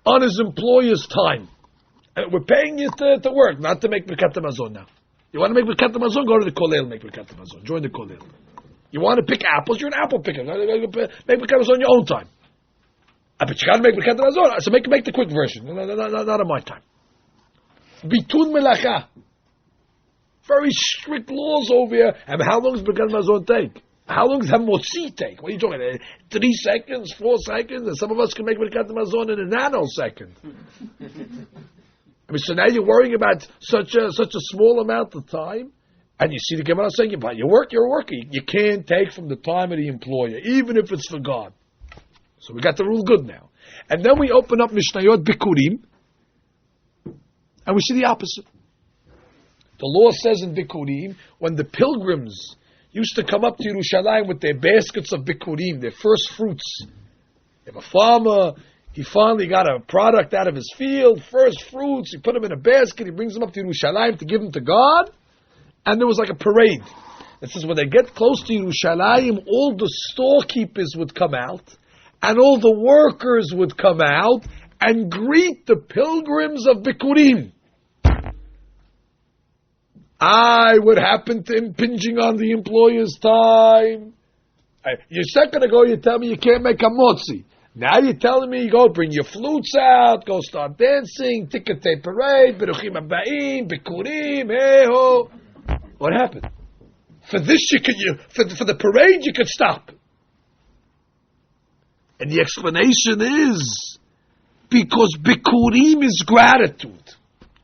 Speaker 1: on his employer's time. We're paying you to work, not to make birkat hamazon now. You want to make birkat hamazon? Go to the kollel and make birkat hamazon. Join the kollel. You want to pick apples? You're an apple picker. Make birkat hamazon on your own time. But you got to make birkat hamazon. So make the quick version. Not on my time. Bitun melacha. Very strict laws over here. And how long does birkat hamazon take? How long does hamotzi take? What are you talking about? 3 seconds, 4 seconds? And some of us can make birkat hamazon in a nanosecond. I mean, so now you're worrying about such a small amount of time, and you see the Gemara saying, "But you work, you're a worker. You can't take from the time of the employer, even if it's for God." So we got the rule good now, and then we open up Mishnayot Bikurim, and we see the opposite. The law says in Bikurim, when the pilgrims used to come up to Yerushalayim with their baskets of Bikurim, their first fruits, they have a farmer. He finally got a product out of his field, first fruits. He put them in a basket. He brings them up to Yerushalayim to give them to God. And there was like a parade. It says when they get close to Yerushalayim, all the storekeepers would come out, and all the workers would come out and greet the pilgrims of Bikurim. What happened to impinging on the employer's time? A second ago you tell me you can't make a motzi. Now you're telling me, go bring your flutes out, go start dancing, tikkatei parade, beruchim habaim, bikurim, hey ho. What happened? For this for the parade you could stop. And the explanation is because bikurim is gratitude.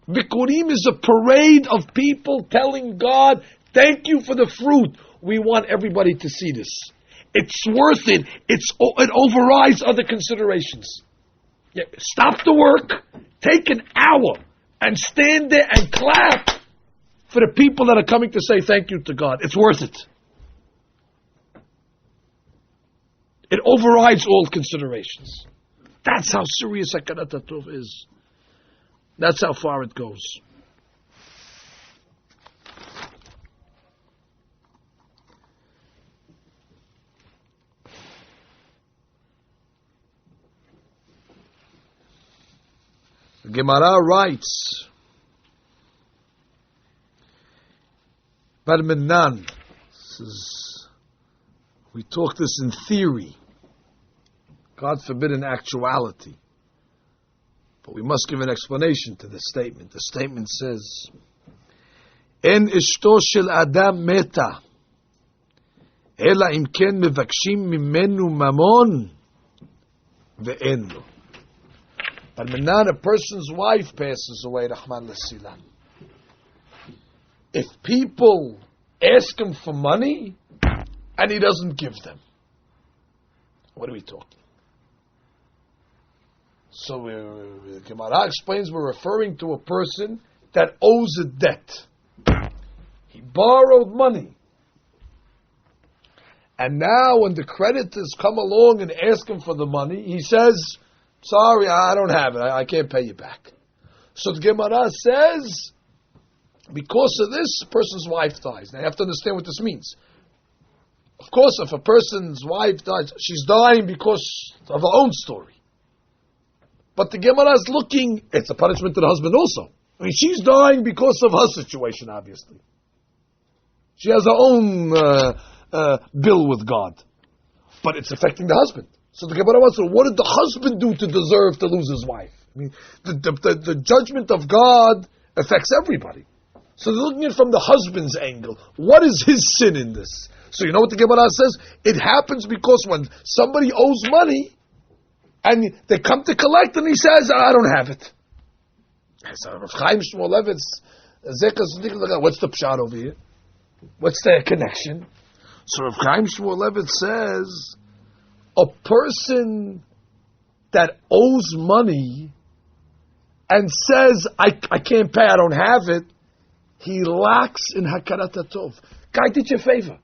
Speaker 1: Bikurim is a parade of people telling God, thank you for the fruit. We want everybody to see this. It's worth it. It overrides other considerations. Yeah, stop the work, take an hour, and stand there and clap for the people that are coming to say thank you to God. It's worth it. It overrides all considerations. That's how serious Hakarat HaTov is. That's how far it goes. The Gemara writes, Barmenan, we talk this in theory, God forbid in actuality, but we must give an explanation to this statement. The statement says, En ishto shel adam meta, ela im ken mevakshim mimenu mamon, ve'en lo. But when a person's wife passes away, Rahman l'Silan, if people ask him for money and he doesn't give them, what are we talking? So the Gemara explains we're referring to a person that owes a debt. He borrowed money. And now when the creditors come along and ask him for the money, he says, sorry, I don't have it. I can't pay you back. So the Gemara says, because of this, a person's wife dies. Now you have to understand what this means. Of course, if a person's wife dies, she's dying because of her own story. But the Gemara is looking, it's a punishment to the husband also. I mean, she's dying because of her situation, obviously. She has her own bill with God. But it's affecting the husband. So the Gemara wants to know, what did the husband do to deserve to lose his wife? I mean, the judgment of God affects everybody. So they're looking at it from the husband's angle. What is his sin in this? So you know what the Gemara says? It happens because when somebody owes money, and they come to collect, and he says, I don't have it. So Rav Chaim Shmulevitz, what's the pshat over here? What's the connection? So Rav Chaim Shmulevitz says, a person that owes money and says, I can't pay, I don't have it, he lacks in hakarat hatov. Guy did you a favor.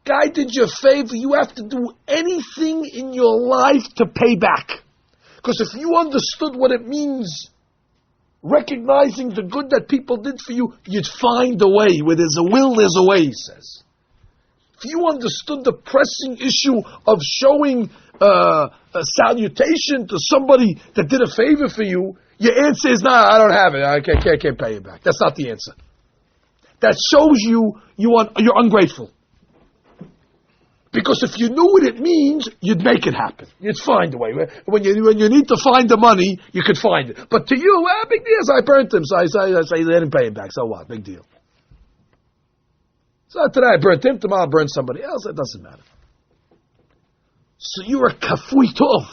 Speaker 1: Guy did you a favor. You have to do anything in your life to pay back. Because if you understood what it means, recognizing the good that people did for you, you'd find a way. Where there's a will, there's a way, he says. If you understood the pressing issue of showing a salutation to somebody that did a favor for you, your answer is, I don't have it. I can't pay you back. That's not the answer. That shows you're ungrateful. Because if you knew what it means, you'd make it happen. You'd find a way. When you need to find the money, you could find it. But to you, big deal. So I burnt him. So I say they didn't pay him back. So what? Big deal. So today I burnt him. Tomorrow I'll burn somebody else. It doesn't matter. So you're a kafui tov.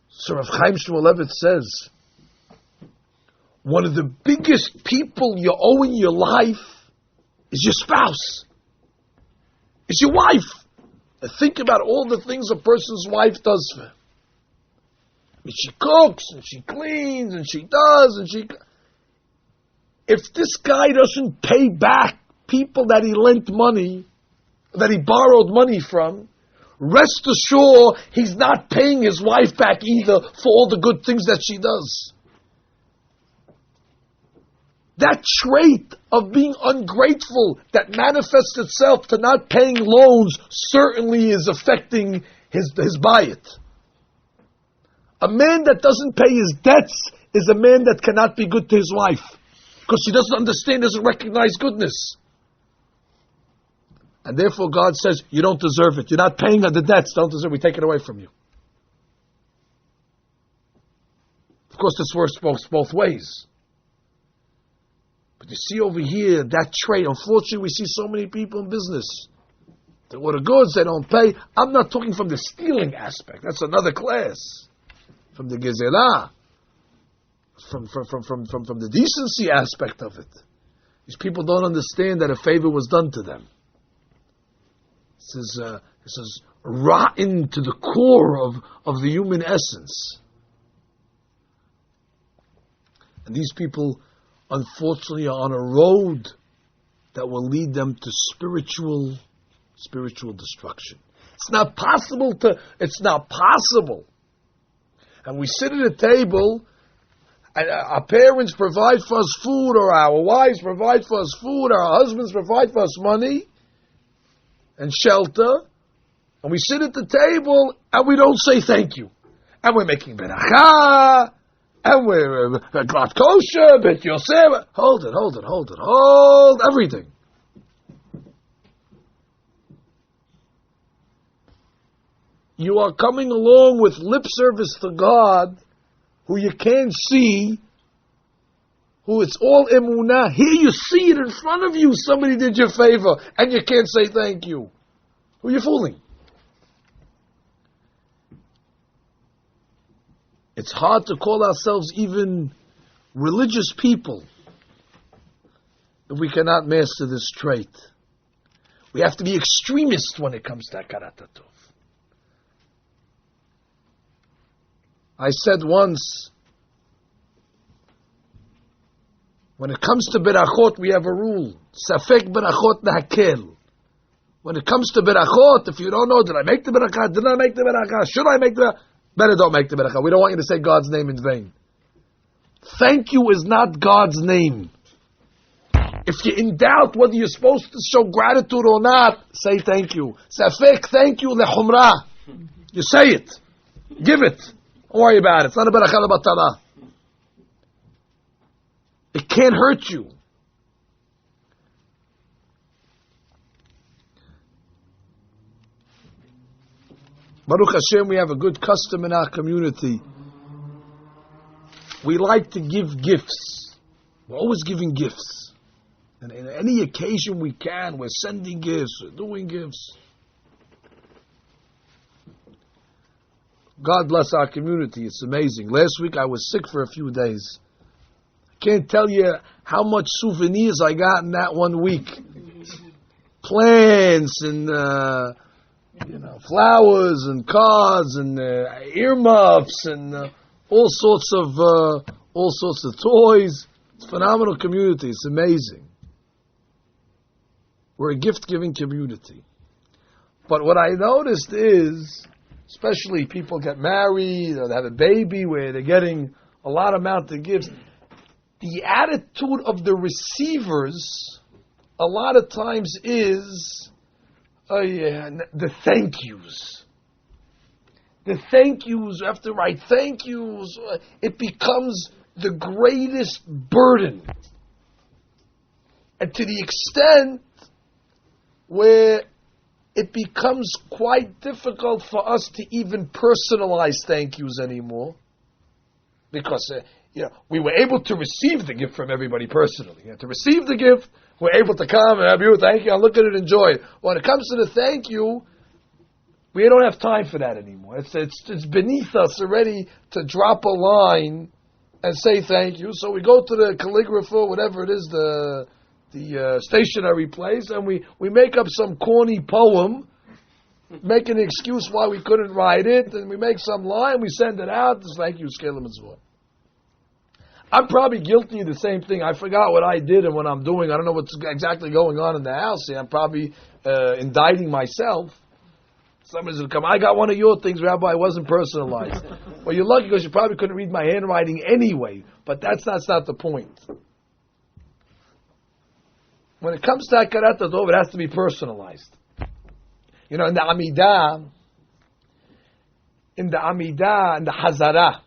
Speaker 1: So Rav Chaim Shmulevitz says, one of the biggest people you owe in your life is your spouse. It's your wife. And think about all the things a person's wife does for him. I mean, she cooks, and she cleans, and she does, and she... If this guy doesn't pay back people that he lent money, that he borrowed money from, rest assured he's not paying his wife back either for all the good things that she does. That trait of being ungrateful that manifests itself to not paying loans certainly is affecting his bayit. A man that doesn't pay his debts is a man that cannot be good to his wife because he doesn't understand, doesn't recognize goodness. And therefore God says, you don't deserve it. You're not paying the debts, don't deserve it. We take it away from you. Of course, this works both ways. But you see over here, that trait, unfortunately, we see so many people in business. They order goods, they don't pay. I'm not talking from the stealing aspect. That's another class. From the gezerah. From the decency aspect of it. These people don't understand that a favor was done to them. This is rotten to the core of the human essence. And these people, unfortunately, are on a road that will lead them to spiritual destruction. It's not possible. And we sit at a table, and our parents provide for us food, or our wives provide for us food, or our husbands provide for us money and shelter, and we sit at the table and we don't say thank you. and we're making beracha, and we're Glat Kosher, Bet Yosef. Hold everything. You are coming along with lip service to God, who you can't see, who it's all emunah. Here you see it in front of you. Somebody did you a favor, and you can't say thank you. Who are you fooling? It's hard to call ourselves even religious people if we cannot master this trait. We have to be extremists when it comes to Hakarat HaTov. I said once, when it comes to berachot, we have a rule. Safek berachot nahakel. When it comes to berachot, if you don't know, did I make the beracha? Did I make the beracha? Should I make the beracha? Better don't make the beracha. We don't want you to say God's name in vain. Thank you is not God's name. If you're in doubt whether you're supposed to show gratitude or not, say thank you. Safek, thank you, lechumrah. You say it. Give it. Don't worry about it. It's not a beracha lebatala. It can't hurt you. Baruch Hashem, we have a good custom in our community. We like to give gifts. We're always giving gifts. And in any occasion we can, we're sending gifts, we're doing gifts. God bless our community. It's amazing. Last week I was sick for a few days. I can't tell you how much souvenirs I got in that 1 week. Plants and flowers and cards and earmuffs and all sorts of toys. It's a phenomenal community. It's amazing. We're a gift-giving community. But what I noticed is, especially people get married or they have a baby where they're getting a lot amount of gifts, the attitude of the receivers a lot of times is the thank yous. The thank yous, you have to write thank yous. It becomes the greatest burden. And to the extent where it becomes quite difficult for us to even personalize thank yous anymore. Because, we were able to receive the gift from everybody personally. To receive the gift, we're able to come and have you, thank you, I'll look at it, enjoy it. When it comes to the thank you, we don't have time for that anymore. It's beneath us already to drop a line and say thank you. So we go to the calligrapher, whatever it is, the stationery place, and we make up some corny poem, make an excuse why we couldn't write it, and we make some line, we send it out, it's thank you, Skelem and Zvor. I'm probably guilty of the same thing. I forgot what I did and what I'm doing. I don't know what's exactly going on in the house here. I'm probably indicting myself. Somebody's going to come, I got one of your things, Rabbi, it wasn't personalized. Well, you're lucky because you probably couldn't read my handwriting anyway, but that's not the point. When it comes to Hakarat HaTov, it has to be personalized. In the Amidah, in the Hazarah,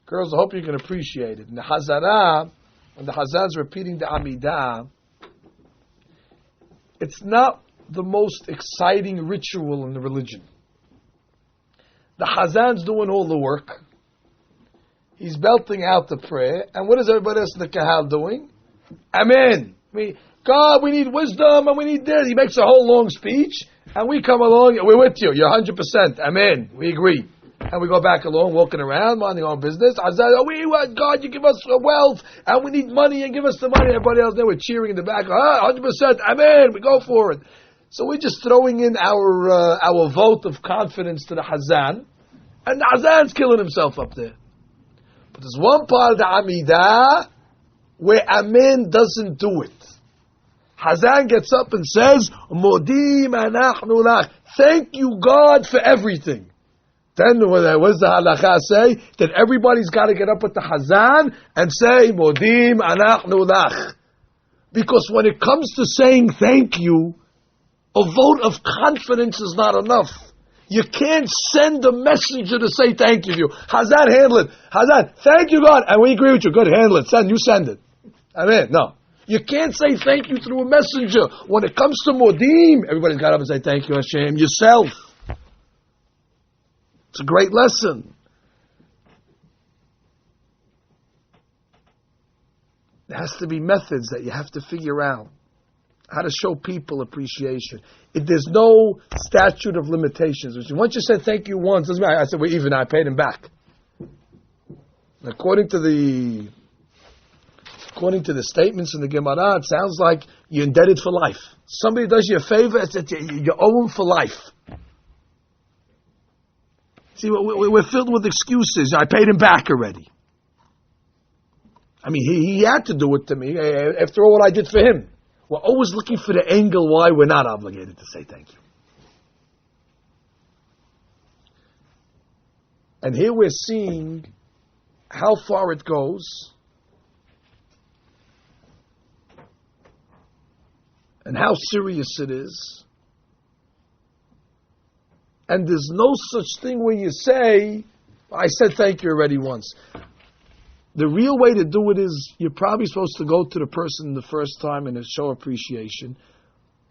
Speaker 1: girls, I hope you can appreciate it. In the Hazarah, when the Hazan's repeating the Amidah, it's not the most exciting ritual in the religion. The Hazan's doing all the work. He's belting out the prayer. And what is everybody else in the Kahal doing? Amen. God, we need wisdom and we need this. He makes a whole long speech and we come along, we're with you. You're 100%. Amen. We agree. And we go back along, walking around, minding our own business. We want God, you give us wealth, and we need money, and give us the money. Everybody else there, we're cheering in the back. 100%, amen, we go for it. So we're just throwing in our vote of confidence to the Hazan, and the Hazan's killing himself up there. But there's one part of the Amidah where amen doesn't do it. Hazan gets up and says, Modim anachnu lach. Thank you, God, for everything. Then what does the halakha say? That everybody's got to get up with the Hazan and say, Modim anachnu lach. Because when it comes to saying thank you, a vote of confidence is not enough. You can't send a messenger to say thank you to you. Hazan, handle it. Hazan, thank you, God. And we agree with you. Good, handle it. You send it. Amen. No. You can't say thank you through a messenger. When it comes to Modim, everybody's got up and say thank you, Hashem, yourself. It's a great lesson. There has to be methods that you have to figure out. How to show people appreciation. There's no statute of limitations. Once you said thank you once, doesn't matter. I said, well, even I paid him back. According to the statements in the Gemara, it sounds like you're indebted for life. Somebody does you a favor, you owe him for life. See, we're filled with excuses. I paid him back already. I mean, he had to do it to me after all what I did for him. We're always looking for the angle why we're not obligated to say thank you. And here we're seeing how far it goes and how serious it is. And there's no such thing where you say, I said thank you already once. The real way to do it is you're probably supposed to go to the person the first time and show appreciation,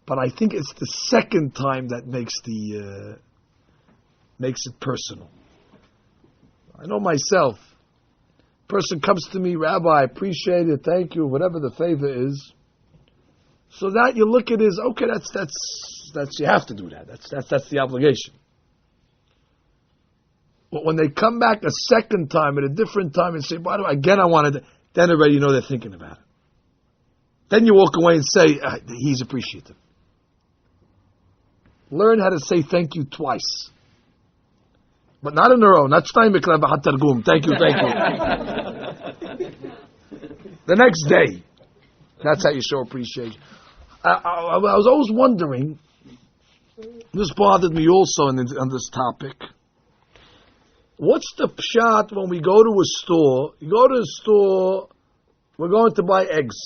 Speaker 1: but I think it's the second time that makes it personal. I know myself. Person comes to me, Rabbi, I appreciate it, thank you, whatever the favor is. So that you look at is okay. That's you have to do that. That's the obligation. But when they come back a second time at a different time and say, "Why do I wanted it," then already you know they're thinking about it. Then you walk away and say, "He's appreciative." Learn how to say thank you twice, but not in a row. Not Steinbeck Targum. Thank you. The next day, that's how you show appreciation. I was always wondering. This bothered me also on this topic. What's the pshat when we go to a store? You go to a store, we're going to buy eggs.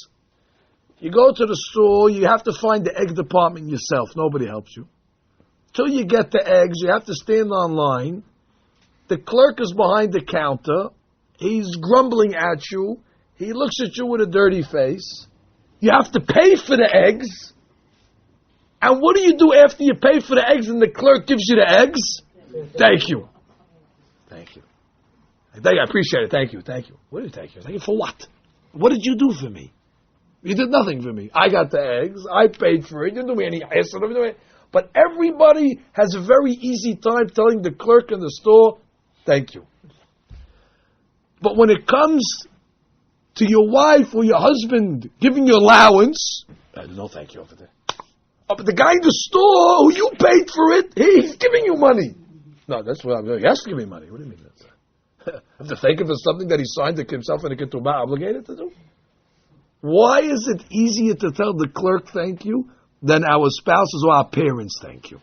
Speaker 1: You go to the store, you have to find the egg department yourself. Nobody helps you. Till you get the eggs, you have to stand online. The clerk is behind the counter. He's grumbling at you. He looks at you with a dirty face. You have to pay for the eggs. And what do you do after you pay for the eggs and the clerk gives you the eggs? Thank you. Thank you. I appreciate it. Thank you. What did you thank you? Thank you for what? What did you do for me? You did nothing for me. I got the eggs. I paid for it. You didn't do me any hassle. But everybody has a very easy time telling the clerk in the store, thank you. But when it comes to your wife or your husband giving you allowance, no thank you over there. Oh, but the guy in the store who you paid for it, he's giving you money. No, that's what I'm doing. He has to give me money. What do you mean? I have to thank him for something that he signed to himself and the ketubah obligated to do? Why is it easier to tell the clerk thank you than our spouses or our parents thank you?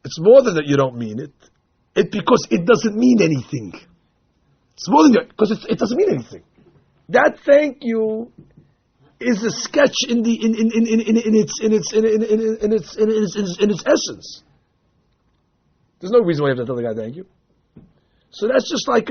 Speaker 1: It's more than that you don't mean it. It's because it doesn't mean anything. It's more than that because it doesn't mean anything. That thank you is a sketch in its essence. There's no reason why you have to tell the guy thank you. So that's just like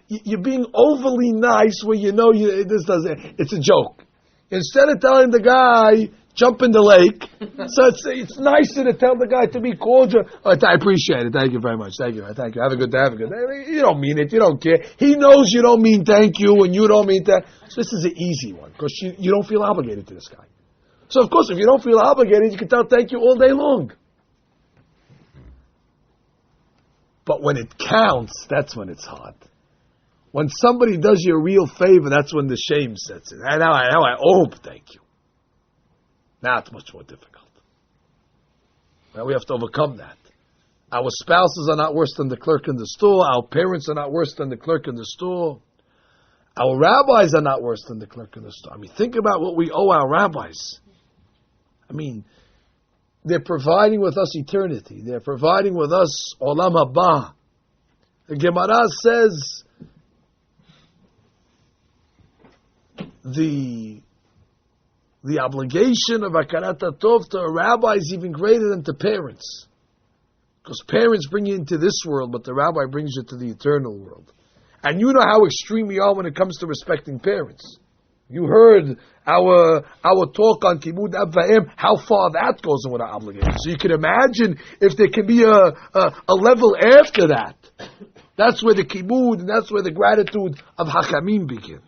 Speaker 1: you're being overly nice where you know it's a joke. Instead of telling the guy jump in the lake, so it's nicer to tell the guy to be cordial. Oh, I appreciate it. Thank you very much. Thank you. Have a good day. You don't mean it. You don't care. He knows you don't mean thank you and you don't mean that. So this is an easy one because you don't feel obligated to this guy. So of course, if you don't feel obligated, you can tell thank you all day long. But when it counts, that's when it's hard. When somebody does you a real favor, that's when the shame sets in. Now I owe him thank you. Now it's much more difficult. Now we have to overcome that. Our spouses are not worse than the clerk in the store. Our parents are not worse than the clerk in the store. Our rabbis are not worse than the clerk in the store. I mean, think about what we owe our rabbis. I mean, they're providing with us eternity. They're providing with us olam haba. The Gemara says the The obligation of Hakarat HaTov to a rabbi is even greater than to parents. Because parents bring you into this world, but the rabbi brings you to the eternal world. And you know how extreme we are when it comes to respecting parents. You heard our talk on Kibud Ab Va'em, how far that goes in with our obligation. So you can imagine if there can be a level after that. That's where the Kibud and that's where the gratitude of Hachamim begin.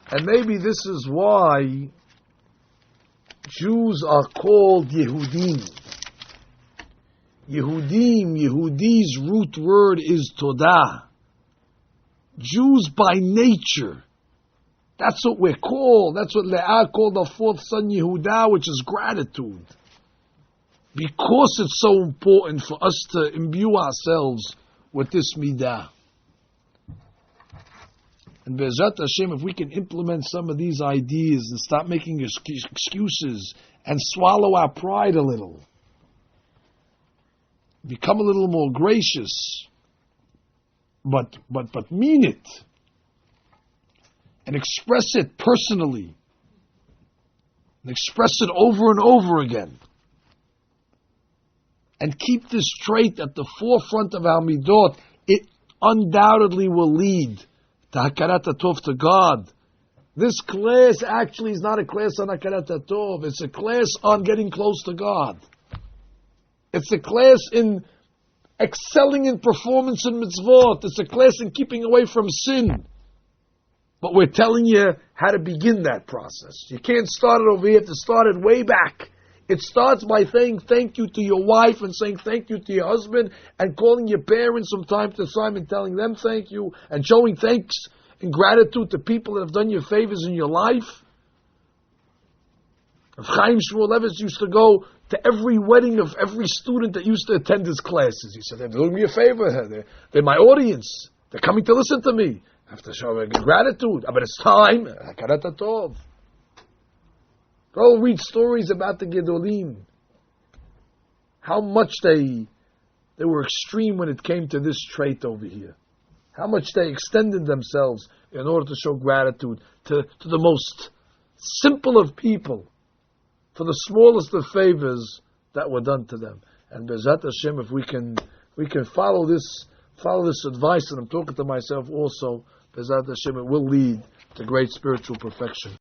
Speaker 1: And maybe this is why Jews are called Yehudim. Yehudi's root word is Todah. Jews by nature. That's what we're called. That's what Leah called the fourth son Yehudah, which is gratitude. Because it's so important for us to imbue ourselves with this midah. And Be'ezrat Hashem, if we can implement some of these ideas and stop making excuses and swallow our pride a little, become a little more gracious, but mean it, and express it personally, and express it over and over again, and keep this trait at the forefront of our midot, it undoubtedly will lead to Hakarat HaTov, to God. This class actually is not a class on Hakarat HaTov, it's a class on getting close to God. It's a class in excelling in performance in mitzvot. It's a class in keeping away from sin. But we're telling you how to begin that process. You can't start it over here. You have to start it way back. It starts by saying thank you to your wife and saying thank you to your husband and calling your parents from time to time and telling them thank you and showing thanks and gratitude to people that have done you favors in your life. Chaim Shmulevitz used to go to every wedding of every student that used to attend his classes. He said, they're doing me a favor. They're my audience. They're coming to listen to me. I have to show gratitude. But it's time. Hakarat HaTov. Go read stories about the Gedolim. How much they were extreme when it came to this trait over here. How much they extended themselves in order to show gratitude to the most simple of people, for the smallest of favors that were done to them. And Be'ezrat Hashem, if we can follow this advice, and I'm talking to myself also, Be'ezrat Hashem, it will lead to great spiritual perfection.